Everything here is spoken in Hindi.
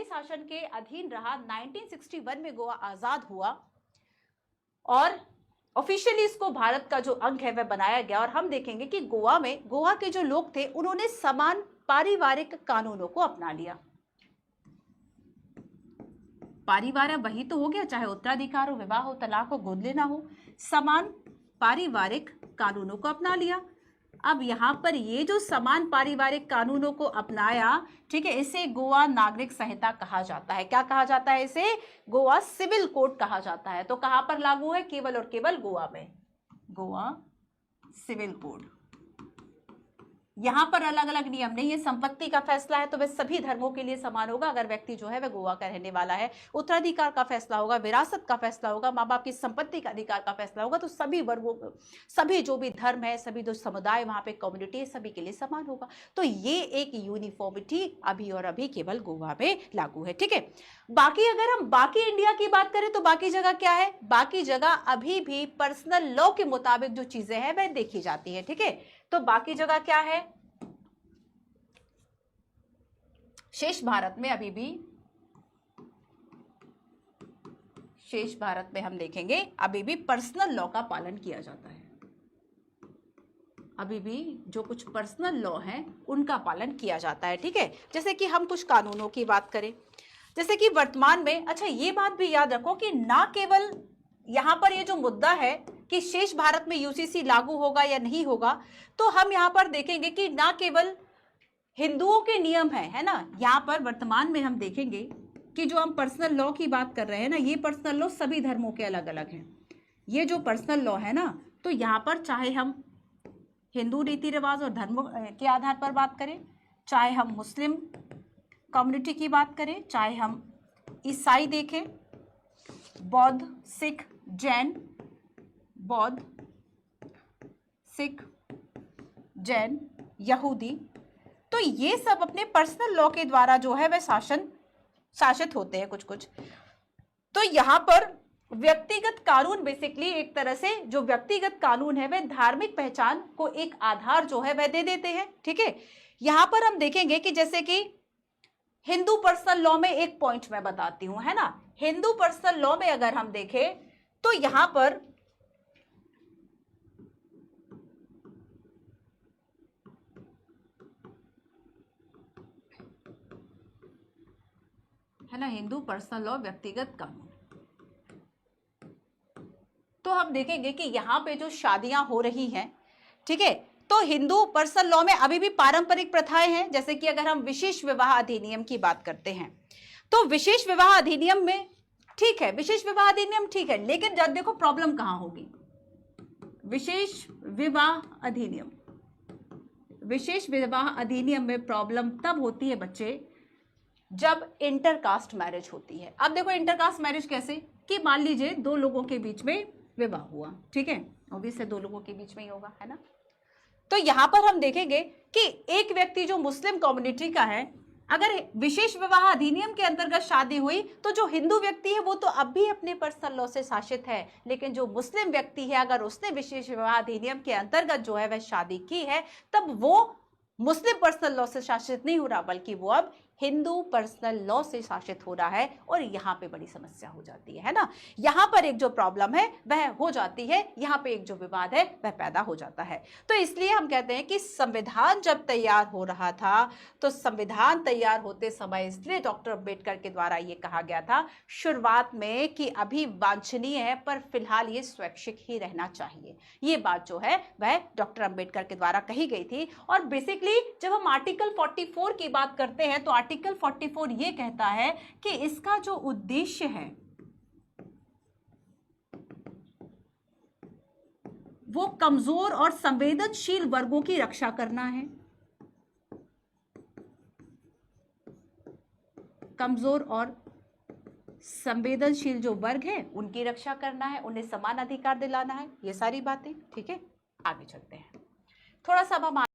शासन के अधीन रहा। 1961 में गोवा आजाद हुआ और ऑफिशियली इसको भारत का जो अंग है वह बनाया गया। और हम देखेंगे कि गोवा के जो लोग थे उन्होंने समान पारिवारिक कानूनों को अपना लिया। पारिवारिक वही तो हो गया, चाहे उत्तराधिकार हो, विवाह हो, तलाक हो, गोद लेना हो, समान पारिवारिक कानूनों को अपना लिया। अब यहां पर ये जो समान पारिवारिक कानूनों को अपनाया, ठीक है, इसे गोवा नागरिक संहिता कहा जाता है। क्या कहा जाता है इसे? गोवा सिविल कोड कहा जाता है। तो कहां पर लागू है? केवल और केवल गोवा में, गोवा सिविल कोड। यहां पर अलग अलग नियम नहीं है। संपत्ति का फैसला है तो वह सभी धर्मों के लिए समान होगा अगर व्यक्ति जो है वह गोवा का रहने वाला है। उत्तराधिकार का फैसला होगा, विरासत का फैसला होगा, माँ बाप की संपत्ति का अधिकार का फैसला होगा, तो सभी वर्गों, सभी जो भी धर्म है, सभी जो समुदाय वहां पे कम्युनिटी है, सभी के लिए समान होगा। तो ये एक यूनिफॉर्मिटी अभी और अभी केवल गोवा में लागू है। ठीक है, बाकी अगर हम बाकी इंडिया की बात करें तो बाकी जगह क्या है? बाकी जगह अभी भी पर्सनल लॉ के मुताबिक जो चीजें हैं वह देखी जाती है। ठीक है, तो बाकी जगह क्या है? शेष भारत में अभी भी, शेष भारत में हम देखेंगे अभी भी पर्सनल लॉ का पालन किया जाता है। अभी भी जो कुछ पर्सनल लॉ हैं उनका पालन किया जाता है। ठीक है, जैसे कि हम कुछ कानूनों की बात करें, जैसे कि वर्तमान में, अच्छा ये बात भी याद रखो कि ना केवल यहां पर ये जो मुद्दा है कि शेष भारत में यूसीसी लागू होगा या नहीं होगा, तो हम यहां पर देखेंगे कि ना केवल हिंदुओं के नियम है ना, यहां पर वर्तमान में हम देखेंगे कि जो हम पर्सनल लॉ की बात कर रहे हैं ना, ये पर्सनल लॉ सभी धर्मों के अलग अलग हैं। ये जो पर्सनल लॉ है ना, तो यहां पर चाहे हम हिंदू रीति रिवाज और धर्मों के आधार पर बात करें, चाहे हम मुस्लिम कम्युनिटी की बात करें, चाहे हम ईसाई देखें, बौद्ध, सिख, जैन, बौद्ध, सिख, जैन, यहूदी, तो ये सब अपने पर्सनल लॉ के द्वारा जो है वह शासित होते हैं कुछ। तो यहां पर व्यक्तिगत कानून बेसिकली एक तरह से जो व्यक्तिगत कानून है वह धार्मिक पहचान को एक आधार जो है वह दे देते हैं। ठीक है, यहां पर हम देखेंगे कि जैसे कि हिंदू पर्सनल लॉ में एक पॉइंट मैं बताती हूं, है ना, हिंदू पर्सनल लॉ में अगर हम देखें तो यहां पर है ना, हिंदू पर्सनल लॉ व्यक्तिगत कानून, तो हम देखेंगे कि यहां पे जो शादियां हो रही हैं, ठीक है, तो हिंदू पर्सनल लॉ में अभी भी पारंपरिक प्रथाएं हैं। जैसे कि अगर हम विशेष विवाह अधिनियम की बात करते हैं तो विशेष विवाह अधिनियम में ठीक है, विशेष विवाह अधिनियम ठीक है, लेकिन जब देखो प्रॉब्लम कहां होगी? विशेष विवाह अधिनियम, विशेष विवाह अधिनियम में प्रॉब्लम तब होती है बच्चे जब इंटरकास्ट मैरिज होती है। अब देखो इंटरकास्ट मैरिज कैसे कि मान लीजिए दो लोगों के बीच में विवाह हुआ, ठीक है, ऑब्वियसली दो लोगों के बीच में ही होगा, है ना। तो यहां पर हम देखेंगे कि एक व्यक्ति जो मुस्लिम कम्युनिटी का है, अगर विशेष विवाह अधिनियम के अंतर्गत शादी हुई तो जो हिंदू व्यक्ति है वो तो अब भी अपने पर्सनल लॉ से शासित है, लेकिन जो मुस्लिम व्यक्ति है अगर उसने विशेष विवाह अधिनियम के अंतर्गत जो है वह शादी की है, तब वो मुस्लिम पर्सनल लॉ से शासित नहीं हो रहा, बल्कि वो अब हिंदू पर्सनल लॉ से शासित हो रहा है। और यहां पे बड़ी समस्या हो जाती है ना, यहां पर एक जो प्रॉब्लम है वह हो जाती है, यहां पे एक जो विवाद है वह पैदा हो जाता है। तो इसलिए हम कहते हैं कि संविधान जब तैयार हो रहा था तो संविधान तैयार होते समय इसलिए डॉक्टर अंबेडकर के द्वारा ये कहा गया था शुरुआत में कि अभी वांछनीय है पर फिलहाल ये स्वैच्छिक ही रहना चाहिए। ये बात जो है वह डॉक्टर अंबेडकर के द्वारा कही गई थी। और बेसिकली जब हम आर्टिकल 44 की बात करते हैं तो आर्टिकल 44 ये कहता है कि इसका जो उद्देश्य है वो कमजोर और संवेदनशील वर्गों की रक्षा करना है। कमजोर और संवेदनशील जो वर्ग है उनकी रक्षा करना है, उन्हें समान अधिकार दिलाना है, ये सारी बातें। ठीक है, आगे चलते हैं थोड़ा सा। अब हम